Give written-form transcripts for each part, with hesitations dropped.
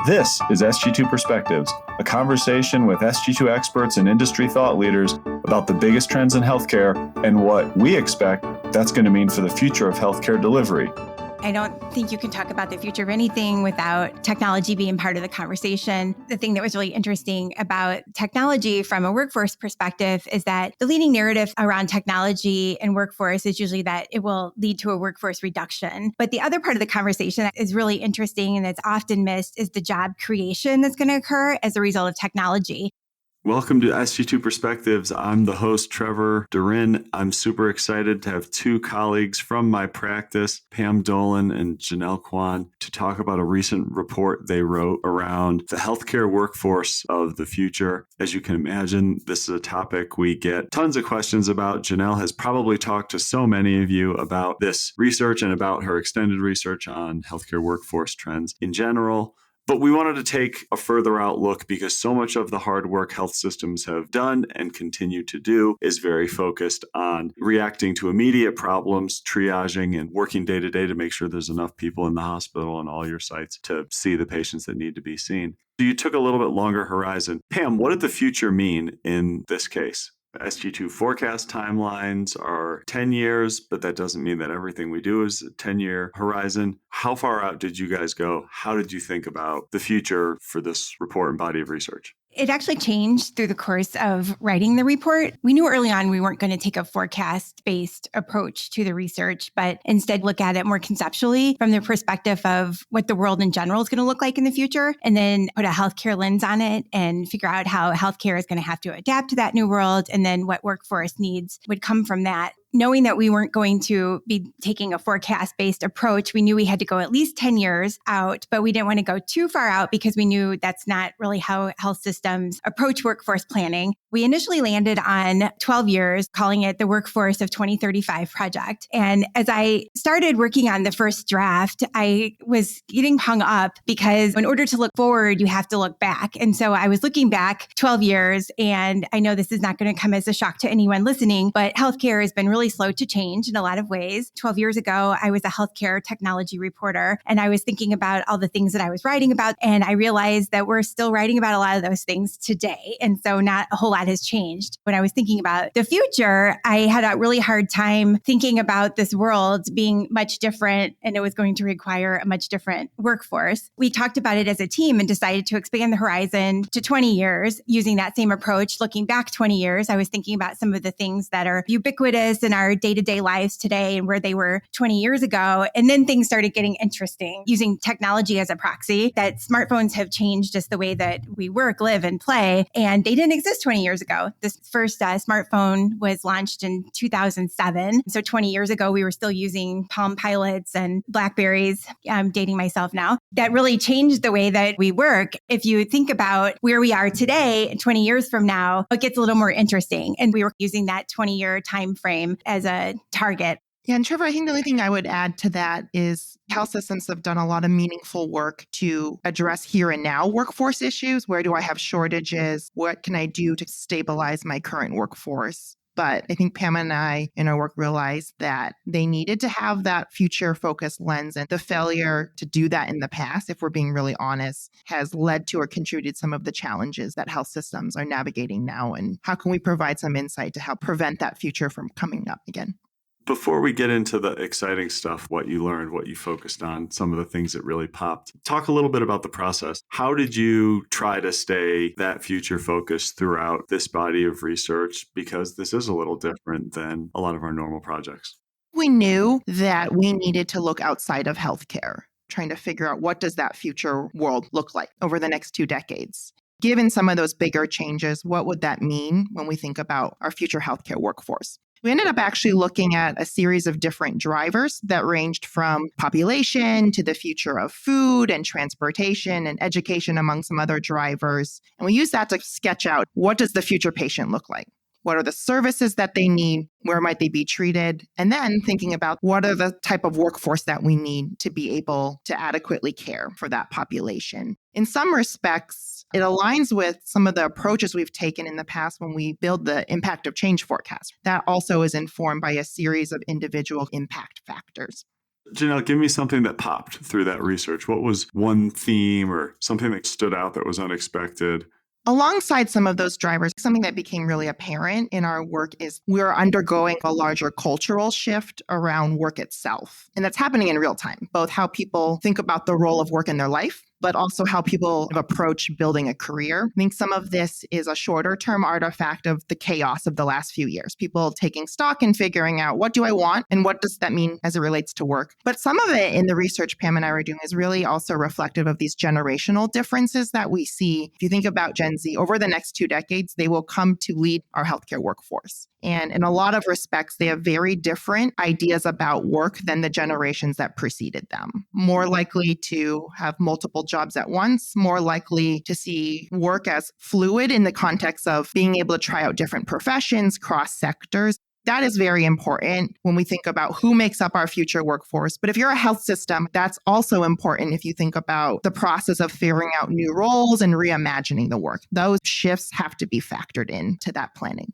This is Sg2 Perspectives, a conversation with Sg2 experts and industry thought leaders about the biggest trends in healthcare and what we expect that's going to mean for the future of healthcare delivery. I don't think you can talk about the future of anything without technology being part of the conversation. The thing that was really interesting about technology from a workforce perspective is that the leading narrative around technology and workforce is usually that it will lead to a workforce reduction. But the other part of the conversation that is really interesting and that's often missed is the job creation that's going to occur as a result of technology. Welcome to Sg2 Perspectives. I'm the host, Trevor DaRin. I'm super excited to have two colleagues from my practice, Pam Dolan and Janelle Kwan, to talk about a recent report they wrote around the healthcare workforce of the future. As you can imagine, this is a topic we get tons of questions about. Janelle has probably talked to so many of you about this research and about her extended research on healthcare workforce trends in general. But we wanted to take a further outlook because so much of the hard work health systems have done and continue to do is very focused on reacting to immediate problems, triaging, and working day to day to make sure there's enough people in the hospital and all your sites to see the patients that need to be seen. So you took a little bit longer horizon. Pam, what did the future mean in this case? Sg2 forecast timelines are 10 years, but that doesn't mean that everything we do is a 10-year horizon. How far out did you guys go? How did you think about the future for this report and body of research? It actually changed through the course of writing the report. We knew early on we weren't going to take a forecast-based approach to the research, but instead look at it more conceptually from the perspective of what the world in general is going to look like in the future, and then put a healthcare lens on it and figure out how healthcare is going to have to adapt to that new world, and then what workforce needs would come from that. Knowing that we weren't going to be taking a forecast-based approach, we knew we had to go at least 10 years out, but we didn't want to go too far out because we knew that's not really how health systems approach workforce planning. We initially landed on 12 years, calling it the Workforce of 2035 project. And as I started working on the first draft, I was getting hung up because in order to look forward, you have to look back. And so I was looking back 12 years, and I know this is not going to come as a shock to anyone listening, but healthcare has been really slow to change in a lot of ways. 12 years ago, I was a healthcare technology reporter, and I was thinking about all the things that I was writing about. And I realized that we're still writing about a lot of those things today. And so not a whole lot has changed. When I was thinking about the future, I had a really hard time thinking about this world being much different, and it was going to require a much different workforce. We talked about it as a team and decided to expand the horizon to 20 years using that same approach. Looking back 20 years, I was thinking about some of the things that are ubiquitous in our day-to-day lives today and where they were 20 years ago. And then things started getting interesting using technology as a proxy, that smartphones have changed just the way that we work, live, and play. And they didn't exist 20 years ago. This first smartphone was launched in 2007. So 20 years ago, we were still using Palm Pilots and Blackberries. I'm dating myself now. That really changed the way that we work. If you think about where we are today, 20 years from now, it gets a little more interesting. And we were using that 20-year time frame as a target. Yeah, and Trevor, I think the only thing I would add to that is health systems have done a lot of meaningful work to address here and now workforce issues. Where do I have shortages? What can I do to stabilize my current workforce? But I think Pam and I in our work realized that they needed to have that future-focused lens. And the failure to do that in the past, if we're being really honest, has led to or contributed some of the challenges that health systems are navigating now. And how can we provide some insight to help prevent that future from coming up again? Before we get into the exciting stuff, what you learned, what you focused on, some of the things that really popped, talk a little bit about the process. How did you try to stay that future focused throughout this body of research? Because this is a little different than a lot of our normal projects. We knew that we needed to look outside of healthcare, trying to figure out what does that future world look like over the next 2 decades. Given some of those bigger changes, what would that mean when we think about our future healthcare workforce? We ended up actually looking at a series of different drivers that ranged from population to the future of food and transportation and education, among some other drivers. And we used that to sketch out, what does the future patient look like? What are the services that they need? Where might they be treated? And then thinking about what are the type of workforce that we need to be able to adequately care for that population. In some respects, it aligns with some of the approaches we've taken in the past when we build the impact of change forecast. That also is informed by a series of individual impact factors. Janelle, give me something that popped through that research. What was one theme or something that stood out that was unexpected? Alongside some of those drivers, something that became really apparent in our work is we're undergoing a larger cultural shift around work itself. And that's happening in real time, both how people think about the role of work in their life, but also how people approach building a career. I think some of this is a shorter term artifact of the chaos of the last few years, people taking stock and figuring out what do I want and what does that mean as it relates to work. But some of it in the research Pam and I were doing is really also reflective of these generational differences that we see. If you think about Gen Z, over the next 2 decades, they will come to lead our healthcare workforce. And in a lot of respects, they have very different ideas about work than the generations that preceded them. More likely to have multiple jobs at once, more likely to see work as fluid in the context of being able to try out different professions, cross sectors. That is very important when we think about who makes up our future workforce. But if you're a health system, that's also important if you think about the process of figuring out new roles and reimagining the work. Those shifts have to be factored into that planning.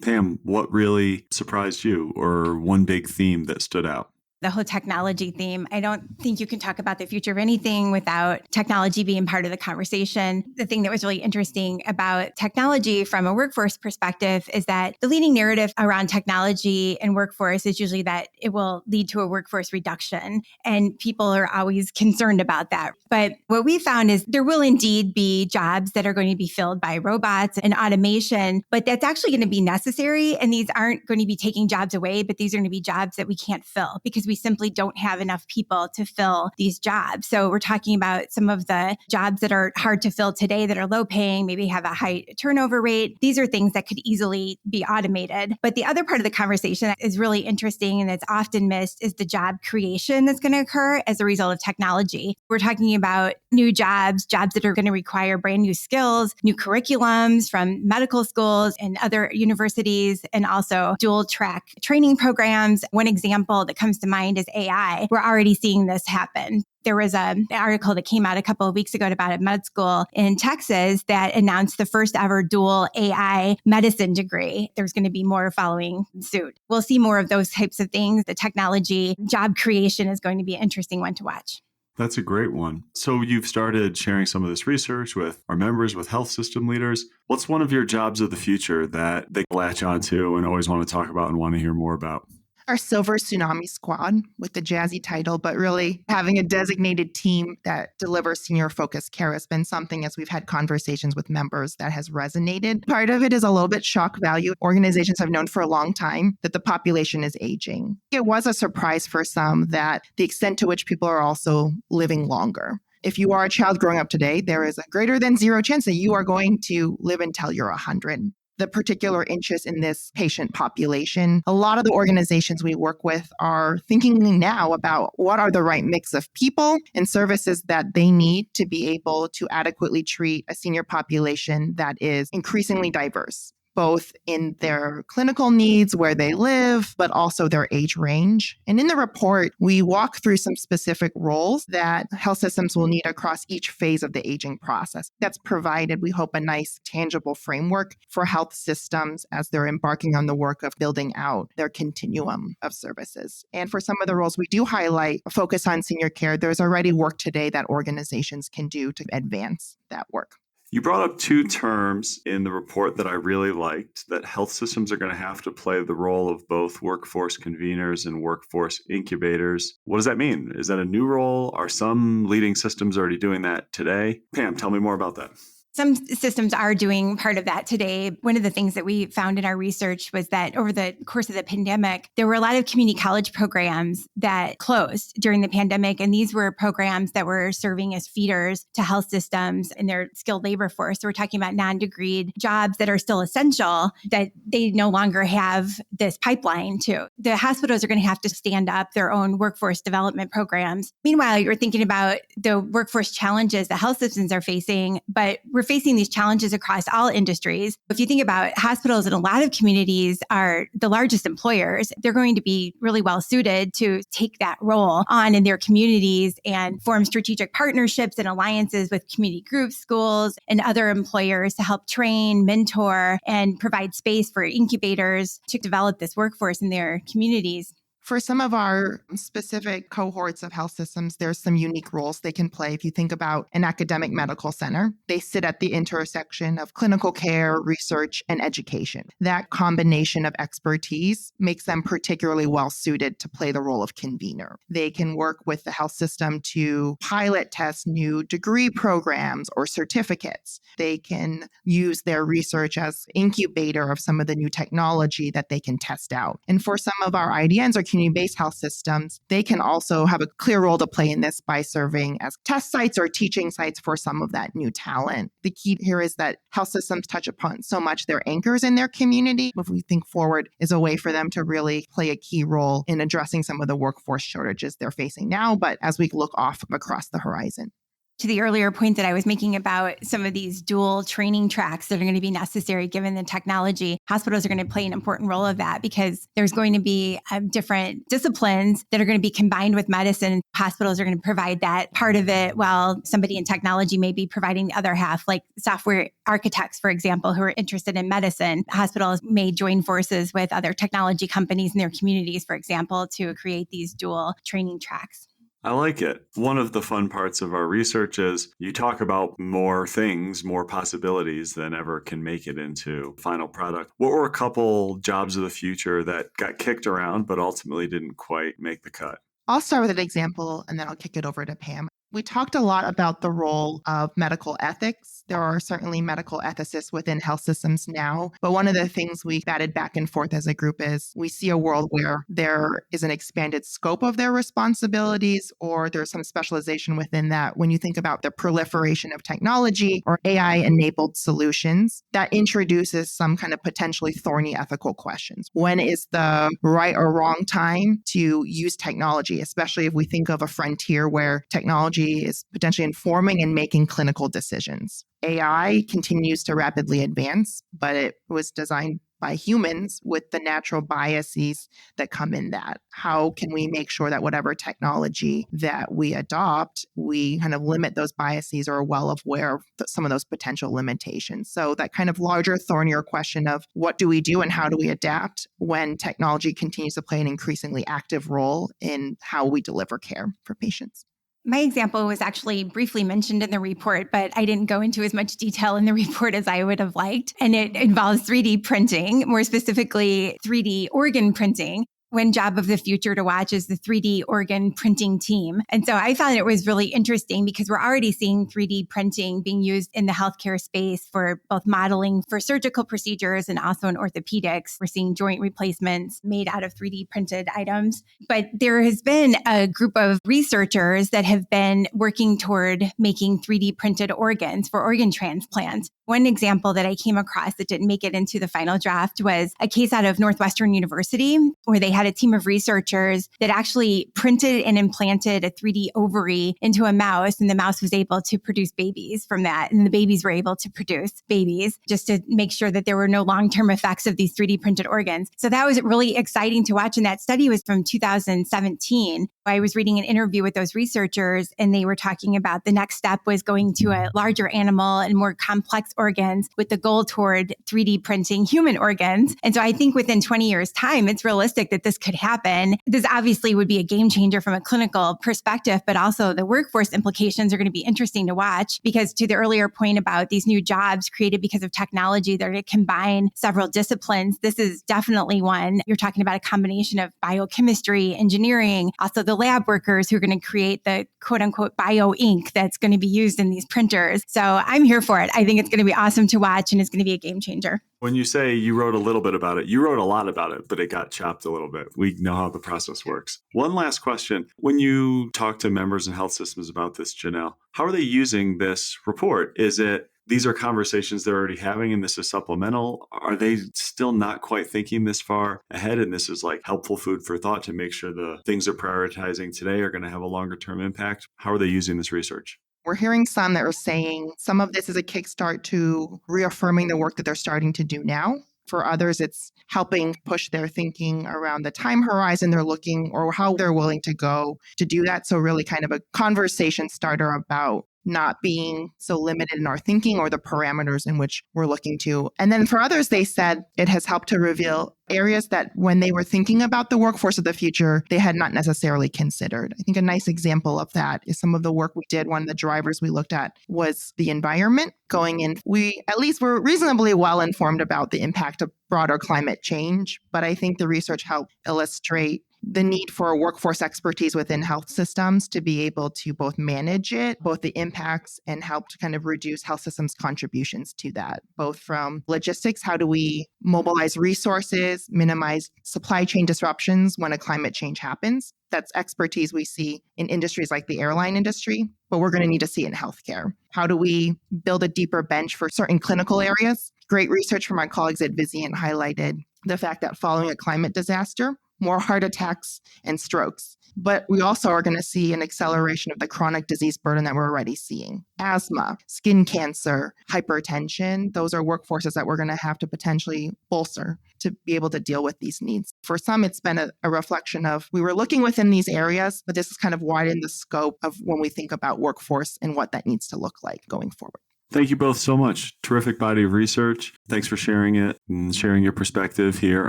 Pam, what really surprised you or one big theme that stood out? The whole technology theme. I don't think you can talk about the future of anything without technology being part of the conversation. The thing that was really interesting about technology from a workforce perspective is that the leading narrative around technology and workforce is usually that it will lead to a workforce reduction. And people are always concerned about that. But what we found is there will indeed be jobs that are going to be filled by robots and automation, but that's actually going to be necessary. And these aren't going to be taking jobs away, but these are going to be jobs that we can't fill because we simply don't have enough people to fill these jobs. So we're talking about some of the jobs that are hard to fill today that are low paying, maybe have a high turnover rate. These are things that could easily be automated. But the other part of the conversation that is really interesting and that's often missed is the job creation that's going to occur as a result of technology. We're talking about new jobs that are going to require brand new skills, new curriculums from medical schools and other universities, and also dual track training programs. One example that comes to mind is AI. We're already seeing this happen. There was an article that came out a couple of weeks ago about a med school in Texas that announced the first ever dual AI medicine degree. There's going to be more following suit. We'll see more of those types of things. The technology job creation is going to be an interesting one to watch. That's a great one. So you've started sharing some of this research with our members, with health system leaders. What's one of your jobs of the future that they latch onto and always want to talk about and want to hear more about? Our Silver Tsunami Squad with the jazzy title, but really having a designated team that delivers senior focused care has been something as we've had conversations with members that has resonated. Part of it is a little bit shock value. Organizations have known for a long time that the population is aging. It was a surprise for some that the extent to which people are also living longer. If you are a child growing up today, there is a greater than zero chance that you are going to live until you're 100. The particular interest in this patient population. A lot of the organizations we work with are thinking now about what are the right mix of people and services that they need to be able to adequately treat a senior population that is increasingly diverse, both in their clinical needs, where they live, but also their age range. And in the report, we walk through some specific roles that health systems will need across each phase of the aging process. That's provided, we hope, a nice, tangible framework for health systems as they're embarking on the work of building out their continuum of services. And for some of the roles we do highlight, a focus on senior care, there's already work today that organizations can do to advance that work. You brought up two terms in the report that I really liked, that health systems are going to have to play the role of both workforce conveners and workforce incubators. What does that mean? Is that a new role? Are some leading systems already doing that today? Pam, tell me more about that. Some systems are doing part of that today. One of the things that we found in our research was that over the course of the pandemic, there were a lot of community college programs that closed during the pandemic. And these were programs that were serving as feeders to health systems and their skilled labor force. So we're talking about non-degreed jobs that are still essential that they no longer have this pipeline to. The hospitals are going to have to stand up their own workforce development programs. Meanwhile, you're thinking about the workforce challenges that health systems are facing, but we're facing these challenges across all industries. If you think about hospitals in a lot of communities are the largest employers, they're going to be really well suited to take that role on in their communities and form strategic partnerships and alliances with community groups, schools, and other employers to help train, mentor, and provide space for incubators to develop this workforce in their communities. For some of our specific cohorts of health systems, there's some unique roles they can play. If you think about an academic medical center, they sit at the intersection of clinical care, research, and education. That combination of expertise makes them particularly well suited to play the role of convener. They can work with the health system to pilot test new degree programs or certificates. They can use their research as incubator of some of the new technology that they can test out. And for some of our IDNs or community-based health systems, they can also have a clear role to play in this by serving as test sites or teaching sites for some of that new talent. The key here is that health systems touch upon so much their anchors in their community. If we think forward is a way for them to really play a key role in addressing some of the workforce shortages they're facing now, but as we look off across the horizon. To the earlier point that I was making about some of these dual training tracks that are going to be necessary given the technology, hospitals are going to play an important role of that because there's going to be different disciplines that are going to be combined with medicine. Hospitals are going to provide that part of it while somebody in technology may be providing the other half, like software architects, for example, who are interested in medicine. Hospitals may join forces with other technology companies in their communities, for example, to create these dual training tracks. I like it. One of the fun parts of our research is you talk about more things, more possibilities than ever can make it into final product. What were a couple jobs of the future that got kicked around but ultimately didn't quite make the cut? I'll start with an example and then I'll kick it over to Pam. We talked a lot about the role of medical ethics. There are certainly medical ethicists within health systems now, but one of the things we batted back and forth as a group is we see a world where there is an expanded scope of their responsibilities or there's some specialization within that. When you think about the proliferation of technology or AI-enabled solutions, that introduces some kind of potentially thorny ethical questions. When is the right or wrong time to use technology, especially if we think of a frontier where technology is potentially informing and making clinical decisions. AI continues to rapidly advance, but it was designed by humans with the natural biases that come in that. How can we make sure that whatever technology that we adopt, we kind of limit those biases or are well aware of some of those potential limitations? So that kind of larger, thornier question of what do we do and how do we adapt when technology continues to play an increasingly active role in how we deliver care for patients? My example was actually briefly mentioned in the report, but I didn't go into as much detail in the report as I would have liked. And it involves 3D printing, more specifically 3D organ printing. One job of the future to watch is the 3D organ printing team. And so I found it was really interesting because we're already seeing 3D printing being used in the healthcare space for both modeling for surgical procedures and also in orthopedics. We're seeing joint replacements made out of 3D printed items. But there has been a group of researchers that have been working toward making 3D printed organs for organ transplants. One example that I came across that didn't make it into the final draft was a case out of Northwestern University where they had a team of researchers that actually printed and implanted a 3D ovary into a mouse, and the mouse was able to produce babies from that. And the babies were able to produce babies just to make sure that there were no long-term effects of these 3D printed organs. So that was really exciting to watch. And that study was from 2017. I was reading an interview with those researchers, and they were talking about the next step was going to a larger animal and more complex organs with the goal toward 3D printing human organs. And so I think within 20 years' time, it's realistic that this could happen. This obviously would be a game changer from a clinical perspective, but also the workforce implications are going to be interesting to watch because to the earlier point about these new jobs created because of technology, they're going to combine several disciplines. This is definitely one. You're talking about a combination of biochemistry, engineering, also the lab workers who are going to create the quote unquote bio ink that's going to be used in these printers. So I'm here for it. I think it's going to be awesome to watch and it's going to be a game changer. When you say you wrote a little bit about it, you wrote a lot about it, but it got chopped a little bit. We know how the process works. One last question. When you talk to members in health systems about this, Janelle, how are they using this report? Is it these are conversations they're already having and this is supplemental? Are they still not quite thinking this far ahead and this is like helpful food for thought to make sure the things they're prioritizing today are going to have a longer term impact? How are they using this research? We're hearing some that are saying some of this is a kickstart to reaffirming the work that they're starting to do now. For others, it's helping push their thinking around the time horizon they're looking or how they're willing to go to do that. So really kind of a conversation starter about not being so limited in our thinking or the parameters in which we're looking to. And then for others, they said it has helped to reveal areas that when they were thinking about the workforce of the future, they had not necessarily considered. I think a nice example of that is some of the work we did. One of the drivers we looked at was the environment. Going in, we at least were reasonably well informed about the impact of broader climate change, but I think the research helped illustrate the need for workforce expertise within health systems to be able to both manage it, both the impacts, and help to kind of reduce health systems' contributions to that, both from logistics, how do we mobilize resources, minimize supply chain disruptions when a climate change happens. That's expertise we see in industries like the airline industry, but we're going to need to see it in healthcare. How do we build a deeper bench for certain clinical areas? Great research from my colleagues at Vizient highlighted the fact that following a climate disaster, more heart attacks and strokes. But we also are going to see an acceleration of the chronic disease burden that we're already seeing. Asthma, skin cancer, hypertension, those are workforces that we're going to have to potentially bolster to be able to deal with these needs. For some, it's been a reflection of we were looking within these areas, but this has kind of widened the scope of when we think about workforce and what that needs to look like going forward. Thank you both so much. Terrific body of research. Thanks for sharing it and sharing your perspective here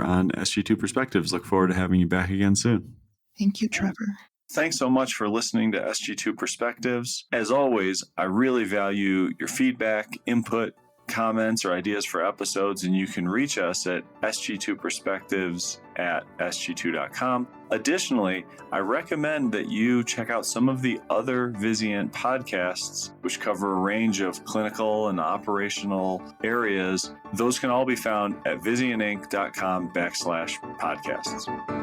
on Sg2 Perspectives. Look forward to having you back again soon. Thank you, Trevor. Thanks so much for listening to Sg2 Perspectives. As always, I really value your feedback, input, comments, or ideas for episodes, and you can reach us at sg2perspectives@sg2.com. Additionally, I recommend that you check out some of the other Vizient podcasts, which cover a range of clinical and operational areas. Those can all be found at vizientinc.com/podcasts.